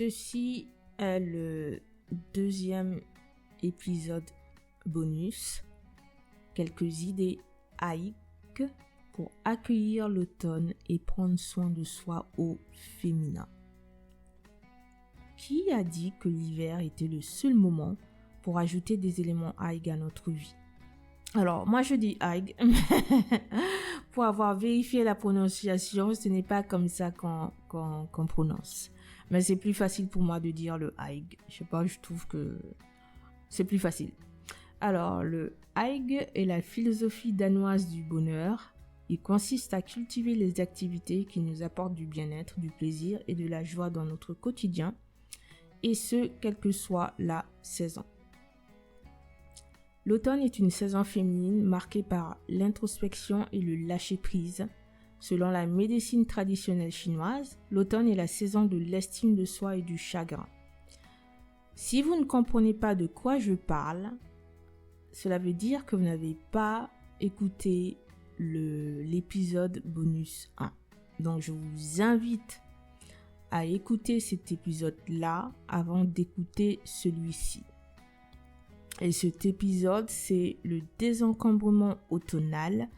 Ceci est le deuxième épisode bonus. Quelques idées haïques pour accueillir l'automne et prendre soin de soi au féminin. Qui a dit que l'hiver était le seul moment pour ajouter des éléments haïques à notre vie? Alors, moi je dis haïque, pour avoir vérifié la prononciation, ce n'est pas comme ça qu'on prononce. Mais c'est plus facile pour moi de dire le haïque. Je sais pas, je trouve que c'est plus facile. Alors, le haïque est la philosophie danoise du bonheur. Il consiste à cultiver les activités qui nous apportent du bien-être, du plaisir et de la joie dans notre quotidien, et ce, quelle que soit la saison. L'automne est une saison féminine marquée par l'introspection et le lâcher-prise. Selon la médecine traditionnelle chinoise, l'automne est la saison de l'estime de soi et du chagrin. Si vous ne comprenez pas de quoi je parle, cela veut dire que vous n'avez pas écouté l'épisode bonus 1. Donc je vous invite à écouter cet épisode-là avant d'écouter celui-ci. Et cet épisode, c'est le désencombrement automnal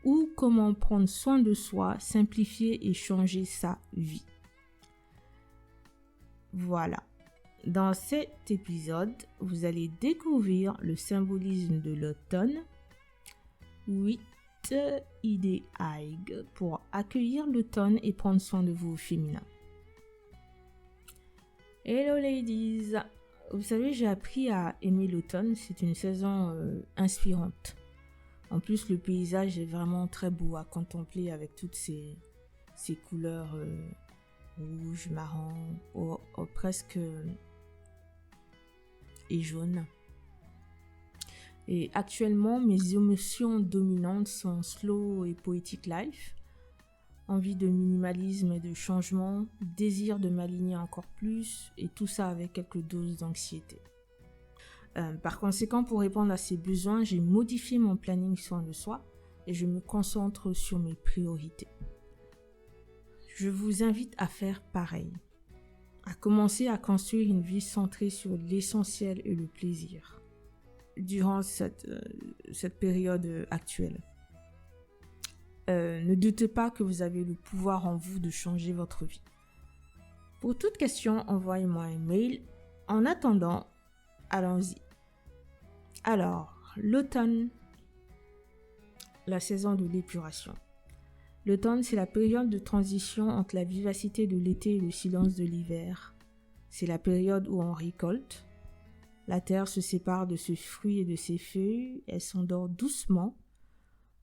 ou comment prendre soin de soi, simplifier et changer sa vie. Voilà. Dans cet épisode, vous allez découvrir le symbolisme de l'automne, 8 idées haïques pour accueillir l'automne et prendre soin de vous au féminin. Hello ladies! Vous savez, j'ai appris à aimer l'automne. C'est une saison inspirante. En plus, le paysage est vraiment très beau à contempler avec toutes ces couleurs rouges, marron, presque et jaune. Et actuellement, mes émotions dominantes sont slow et poetic life. Envie de minimalisme et de changement, désir de m'aligner encore plus, et tout ça avec quelques doses d'anxiété. Par conséquent, pour répondre à ces besoins, j'ai modifié mon planning soin de soi et je me concentre sur mes priorités. Je vous invite à faire pareil, à commencer à construire une vie centrée sur l'essentiel et le plaisir durant cette période actuelle. Ne doutez pas que vous avez le pouvoir en vous de changer votre vie. Pour toute question, envoyez-moi un mail. En attendant, allons-y. Alors, l'automne, la saison de l'épuration. L'automne, c'est la période de transition entre la vivacité de l'été et le silence de l'hiver. C'est la période où on récolte. La terre se sépare de ses fruits et de ses feuilles. Elle s'endort doucement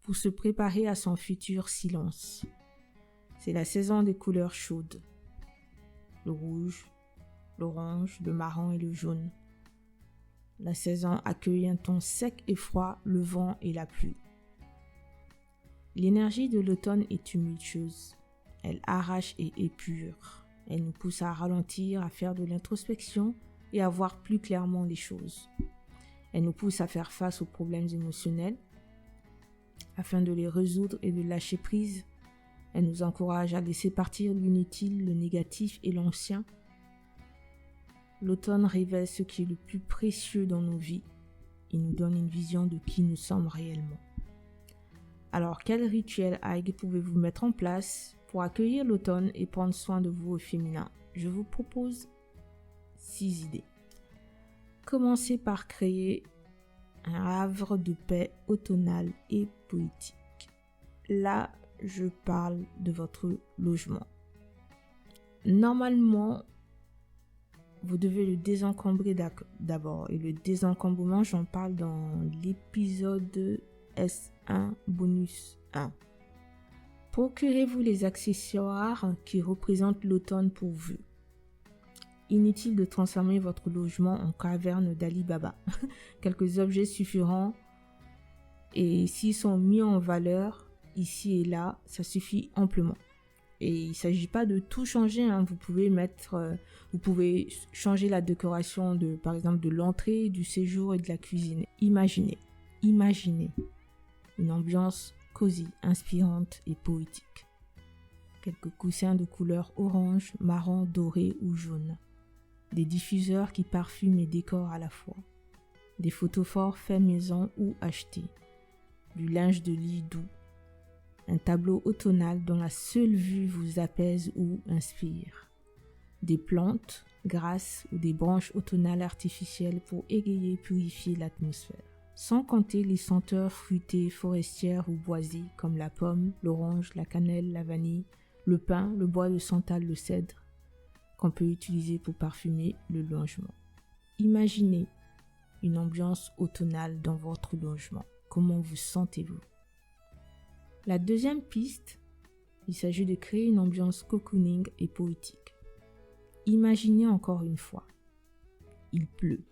pour se préparer à son futur silence. C'est la saison des couleurs chaudes. Le rouge, l'orange, le marron et le jaune. La saison accueille un temps sec et froid, le vent et la pluie. L'énergie de l'automne est tumultueuse. Elle arrache et épure. Elle nous pousse à ralentir, à faire de l'introspection et à voir plus clairement les choses. Elle nous pousse à faire face aux problèmes émotionnels, afin de les résoudre et de lâcher prise. Elle nous encourage à laisser partir l'inutile, le négatif et l'ancien. L'automne révèle ce qui est le plus précieux dans nos vies. Il nous donne une vision de qui nous sommes réellement. Alors, quel rituel haïque pouvez-vous mettre en place pour accueillir l'automne et prendre soin de vous au féminin? Je vous propose 6 idées. Commencez par créer un havre de paix automnal et poétique. Là, je parle de votre logement. Normalement, vous devez le désencombrer d'abord. Et le désencombrement, j'en parle dans l'épisode S1 bonus 1. Procurez-vous les accessoires qui représentent l'automne pour vous. Inutile de transformer votre logement en caverne d'Ali Baba. Quelques objets suffiront et s'ils sont mis en valeur ici et là, ça suffit amplement. Et il ne s'agit pas de tout changer, hein. Vous pouvez changer la décoration par exemple de l'entrée, du séjour et de la cuisine. Imaginez une ambiance cosy, inspirante et poétique. Quelques coussins de couleur orange, marron, doré ou jaune. des diffuseurs qui parfument et décorent à la fois, des photophores faits maison ou achetés, du linge de lit doux, un tableau automnal dont la seule vue vous apaise ou inspire, des plantes, grasses ou des branches automnales artificielles pour égayer et purifier l'atmosphère. Sans compter les senteurs fruitées, forestières ou boisées comme la pomme, l'orange, la cannelle, la vanille, le pin, le bois de santal, le cèdre, qu'on peut utiliser pour parfumer le logement. Imaginez une ambiance automnale dans votre logement. Comment vous sentez-vous? La deuxième piste, il s'agit de créer une ambiance cocooning et poétique. Imaginez encore une fois, il pleut.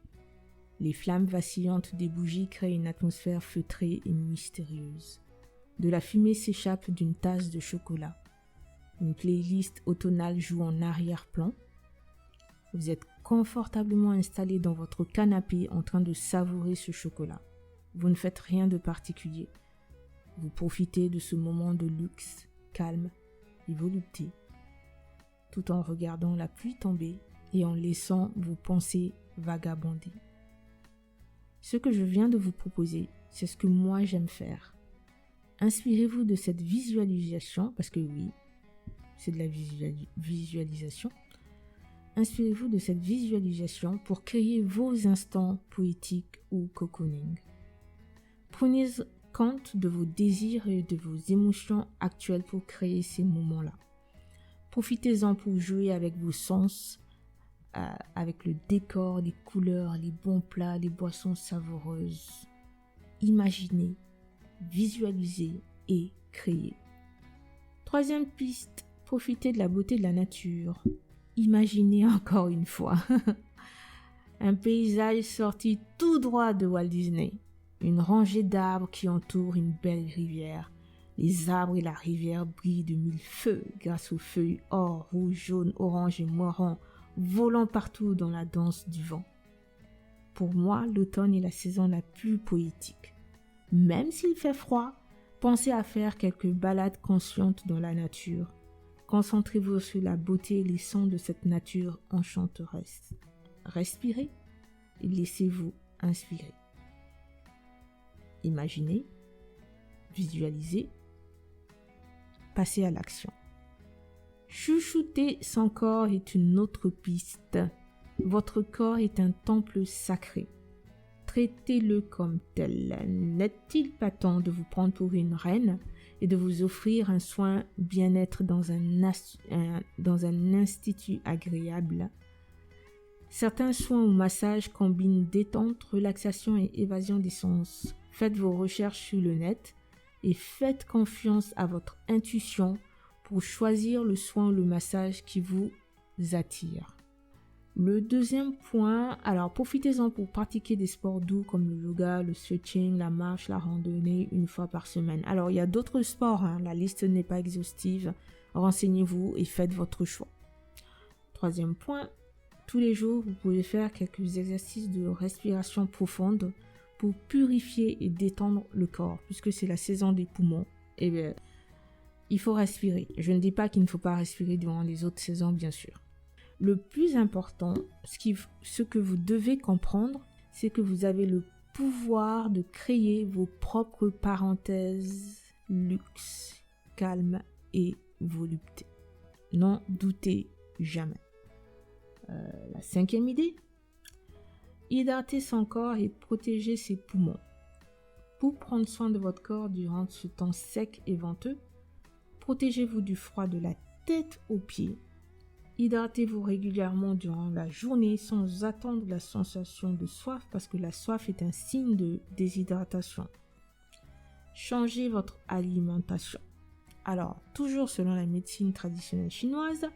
Les flammes vacillantes des bougies créent une atmosphère feutrée et mystérieuse. De la fumée s'échappe d'une tasse de chocolat. Une playlist automnale joue en arrière-plan. Vous êtes confortablement installé dans votre canapé en train de savourer ce chocolat. Vous ne faites rien de particulier. Vous profitez de ce moment de luxe, calme et volupté, tout en regardant la pluie tomber et en laissant vos pensées vagabonder. Ce que je viens de vous proposer, c'est ce que moi j'aime faire. Inspirez-vous de cette visualisation, parce que oui, c'est de la visualisation. Inspirez-vous de cette visualisation pour créer vos instants poétiques ou cocooning. Prenez compte de vos désirs et de vos émotions actuelles pour créer ces moments-là. Profitez-en pour jouer avec vos sens, avec le décor, les couleurs, les bons plats, les boissons savoureuses. Imaginez, visualisez et créez. Troisième piste, profitez de la beauté de la nature. Imaginez encore une fois un paysage sorti tout droit de Walt Disney. Une rangée d'arbres qui entourent une belle rivière. Les arbres et la rivière brillent de mille feux grâce aux feuilles or, rouge, jaune, orange et marron volant partout dans la danse du vent. Pour moi, l'automne est la saison la plus poétique. Même s'il fait froid, pensez à faire quelques balades conscientes dans la nature. Concentrez-vous sur la beauté et les sons de cette nature enchanteresse. Respirez et laissez-vous inspirer. Imaginez, visualisez, passez à l'action. Chouchouter son corps est une autre piste. Votre corps est un temple sacré. Traitez-le comme tel. N'est-il pas temps de vous prendre pour une reine et de vous offrir un soin bien-être dans un institut agréable? Certains soins ou massages combinent détente, relaxation et évasion des sens. Faites vos recherches sur le net et faites confiance à votre intuition pour choisir le soin ou le massage qui vous attire. Le deuxième point, alors profitez-en pour pratiquer des sports doux comme le yoga, le stretching, la marche, la randonnée une fois par semaine. Alors il y a d'autres sports, la liste n'est pas exhaustive. Renseignez-vous et faites votre choix. Troisième point, tous les jours vous pouvez faire quelques exercices de respiration profonde pour purifier et détendre le corps, puisque c'est la saison des poumons. Et bien, il faut respirer. Je ne dis pas qu'il ne faut pas respirer durant les autres saisons, bien sûr. Le plus important, ce que vous devez comprendre, c'est que vous avez le pouvoir de créer vos propres parenthèses luxe, calme et volupté. N'en doutez jamais. La cinquième idée, hydrater son corps et protéger ses poumons. Pour prendre soin de votre corps durant ce temps sec et venteux, protégez-vous du froid de la tête aux pieds. Hydratez-vous régulièrement durant la journée sans attendre la sensation de soif parce que la soif est un signe de déshydratation. Changez votre alimentation. Alors, toujours selon la médecine traditionnelle chinoise,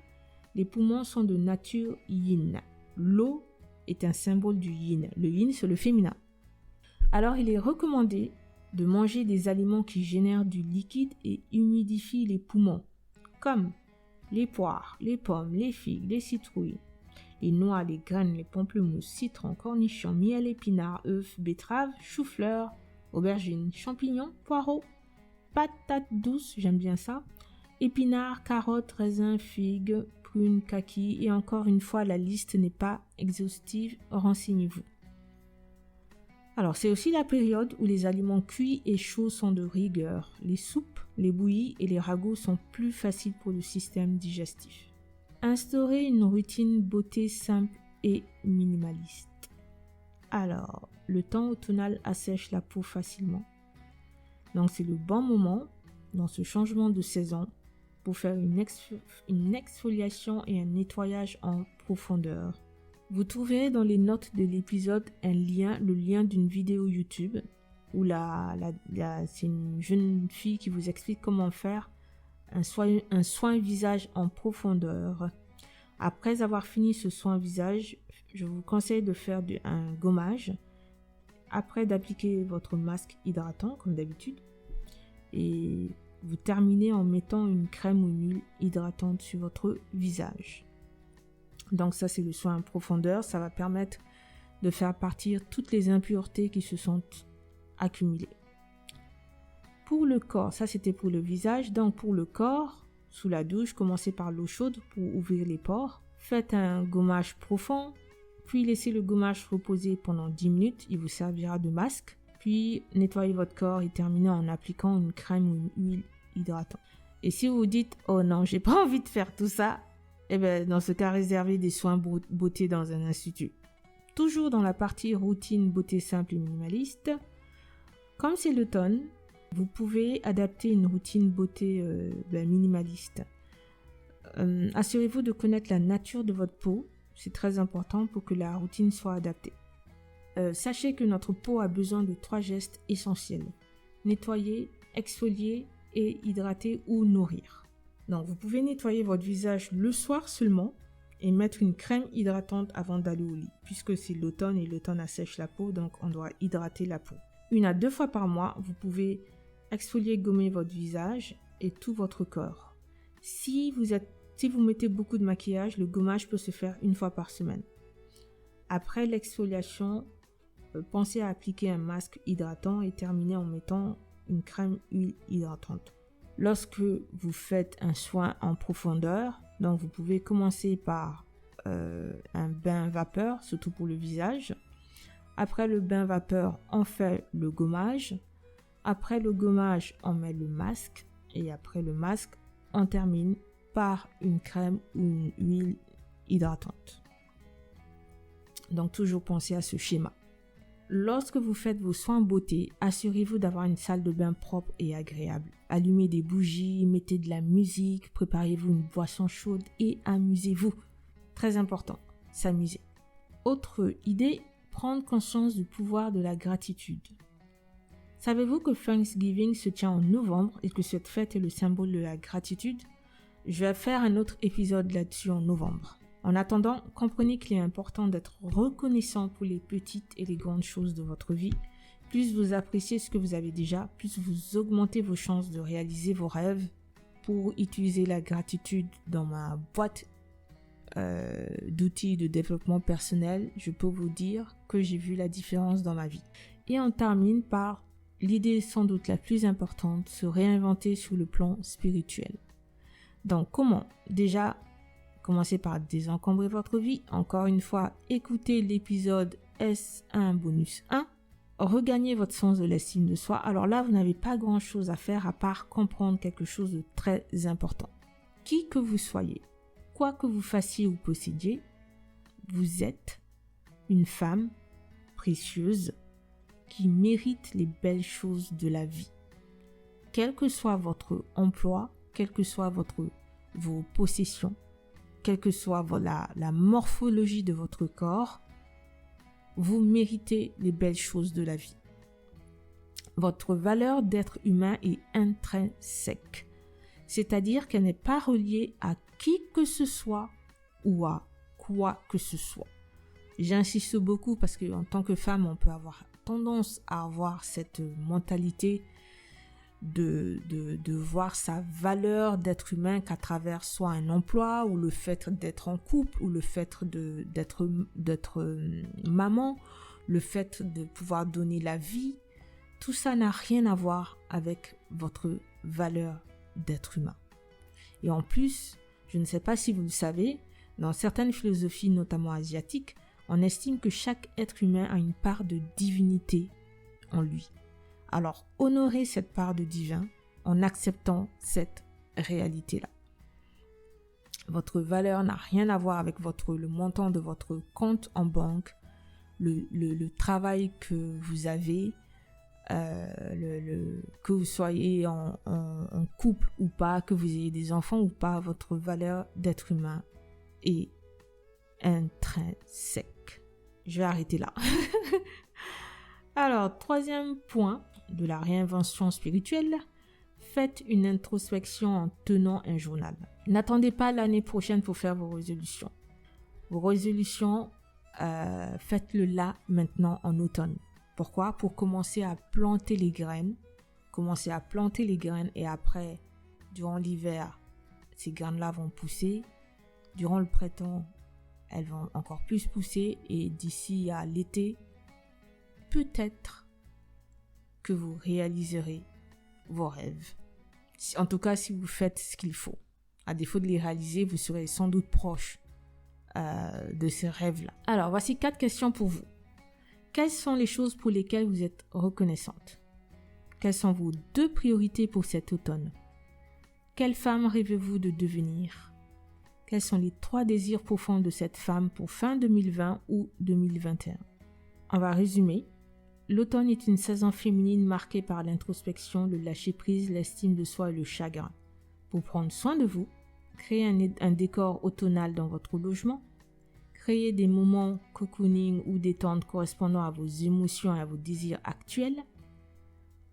les poumons sont de nature yin. L'eau est un symbole du yin. Le yin, c'est le féminin. Alors, il est recommandé de manger des aliments qui génèrent du liquide et humidifient les poumons, comme les poires, les pommes, les figues, les citrouilles, les noix, les graines, les pamplemousses, citrons, cornichons, miel, épinards, œufs, betteraves, choux-fleurs, aubergines, champignons, poireaux, patates douces, j'aime bien ça, épinards, carottes, raisins, figues, prunes, kakis, et encore une fois, la liste n'est pas exhaustive, renseignez-vous. Alors, c'est aussi la période où les aliments cuits et chauds sont de rigueur. Les soupes, les bouillies et les ragoûts sont plus faciles pour le système digestif. Instaurez une routine beauté simple et minimaliste. Alors, le temps automnal assèche la peau facilement. Donc, c'est le bon moment, dans ce changement de saison, pour faire une exfoliation et un nettoyage en profondeur. Vous trouverez dans les notes de l'épisode le lien d'une vidéo YouTube où c'est une jeune fille qui vous explique comment faire un soin visage en profondeur. Après avoir fini ce soin visage, je vous conseille de faire un gommage. Après d'appliquer votre masque hydratant comme d'habitude. Et vous terminez en mettant une crème ou une huile hydratante sur votre visage. Donc ça, c'est le soin en profondeur. Ça va permettre de faire partir toutes les impuretés qui se sont accumulées. Pour le corps, ça c'était pour le visage. Donc pour le corps, sous la douche, commencez par l'eau chaude pour ouvrir les pores. Faites un gommage profond, puis laissez le gommage reposer pendant 10 minutes. Il vous servira de masque. Puis nettoyez votre corps et terminez en appliquant une crème ou une huile hydratante. Et si vous vous dites « Oh non, j'ai pas envie de faire tout ça », eh bien, dans ce cas, réservez des soins beauté dans un institut. Toujours dans la partie routine beauté simple et minimaliste, comme c'est l'automne, vous pouvez adapter une routine beauté minimaliste. Assurez-vous de connaître la nature de votre peau, c'est très important pour que la routine soit adaptée. Sachez que notre peau a besoin de 3 gestes essentiels: nettoyer, exfolier et hydrater ou nourrir. Donc, vous pouvez nettoyer votre visage le soir seulement et mettre une crème hydratante avant d'aller au lit, puisque c'est l'automne et l'automne assèche la peau, donc on doit hydrater la peau. 1 à 2 fois par mois, vous pouvez exfolier et gommer votre visage et tout votre corps. Si vous mettez beaucoup de maquillage, le gommage peut se faire 1 fois par semaine. Après l'exfoliation, pensez à appliquer un masque hydratant et terminer en mettant une crème huile hydratante. Lorsque vous faites un soin en profondeur, donc vous pouvez commencer par un bain vapeur, surtout pour le visage. Après le bain vapeur, on fait le gommage. Après le gommage, on met le masque. Et après le masque, on termine par une crème ou une huile hydratante. Donc toujours pensez à ce schéma. Lorsque vous faites vos soins beauté, assurez-vous d'avoir une salle de bain propre et agréable. Allumez des bougies, mettez de la musique, préparez-vous une boisson chaude et amusez-vous. Très important, s'amuser. Autre idée, prendre conscience du pouvoir de la gratitude. Savez-vous que Thanksgiving se tient en novembre et que cette fête est le symbole de la gratitude? Je vais faire un autre épisode là-dessus en novembre. En attendant, comprenez qu'il est important d'être reconnaissant pour les petites et les grandes choses de votre vie. Plus vous appréciez ce que vous avez déjà, plus vous augmentez vos chances de réaliser vos rêves. Pour utiliser la gratitude dans ma boîte d'outils de développement personnel, je peux vous dire que j'ai vu la différence dans ma vie. Et on termine par l'idée sans doute la plus importante, se réinventer sur le plan spirituel. Donc comment? Déjà, commencez par désencombrer votre vie. Encore une fois, écoutez l'épisode S1 bonus 1. Regagnez votre sens de l'estime de soi. Alors là, vous n'avez pas grand-chose à faire à part comprendre quelque chose de très important. Qui que vous soyez, quoi que vous fassiez ou possédiez, vous êtes une femme précieuse qui mérite les belles choses de la vie. Quel que soit votre emploi, quelle que soit vos possessions, quelle que soit la morphologie de votre corps, vous méritez les belles choses de la vie. Votre valeur d'être humain est intrinsèque, c'est-à-dire qu'elle n'est pas reliée à qui que ce soit ou à quoi que ce soit. J'insiste beaucoup parce qu'en tant que femme, on peut avoir tendance à avoir cette mentalité de voir sa valeur d'être humain qu'à travers soit un emploi ou le fait d'être en couple ou le fait d'être maman, le fait de pouvoir donner la vie. Tout ça n'a rien à voir avec votre valeur d'être humain. Et en plus, Je ne sais pas si vous le savez, dans certaines philosophies, notamment asiatiques, on estime que chaque être humain a une part de divinité en lui. Alors, honorez cette part de divin en acceptant cette réalité-là. Votre valeur n'a rien à voir avec le montant de votre compte en banque, le travail que vous avez, que vous soyez en couple ou pas, que vous ayez des enfants ou pas, votre valeur d'être humain est intrinsèque. Je vais arrêter là. Alors, troisième point de la réinvention spirituelle, faites une introspection en tenant un journal. N'attendez pas l'année prochaine pour faire vos résolutions. Vos résolutions, faites-le là, maintenant, en automne. Pourquoi? Pour commencer à planter les graines. Et après, durant l'hiver, ces graines-là vont pousser. Durant le printemps, elles vont encore plus pousser. Et d'ici à l'été, peut-être que vous réaliserez vos rêves. En tout cas, si vous faites ce qu'il faut. À défaut de les réaliser, vous serez sans doute proche de ces rêves-là. Alors, voici 4 questions pour vous. Quelles sont les choses pour lesquelles vous êtes reconnaissante? Quelles sont vos 2 priorités pour cet automne? Quelle femme rêvez-vous de devenir? Quels sont les 3 désirs profonds de cette femme pour fin 2020 ou 2021? On va résumer. L'automne est une saison féminine marquée par l'introspection, le lâcher-prise, l'estime de soi et le chagrin. Pour prendre soin de vous, créez un décor automnal dans votre logement, créez des moments cocooning ou détente correspondant à vos émotions et à vos désirs actuels,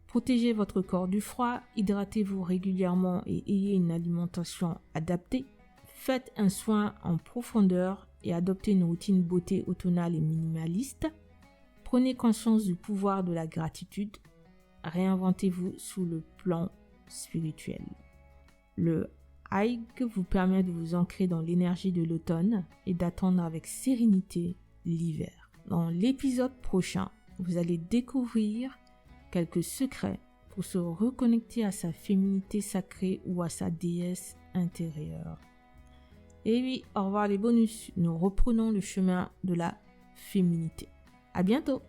protégez votre corps du froid, hydratez-vous régulièrement et ayez une alimentation adaptée, faites un soin en profondeur et adoptez une routine beauté automnale et minimaliste. Prenez conscience du pouvoir de la gratitude. Réinventez-vous sous le plan spirituel. Le hike vous permet de vous ancrer dans l'énergie de l'automne et d'attendre avec sérénité l'hiver. Dans l'épisode prochain, vous allez découvrir quelques secrets pour se reconnecter à sa féminité sacrée ou à sa déesse intérieure. Et oui, au revoir les bonus. Nous reprenons le chemin de la féminité. À bientôt!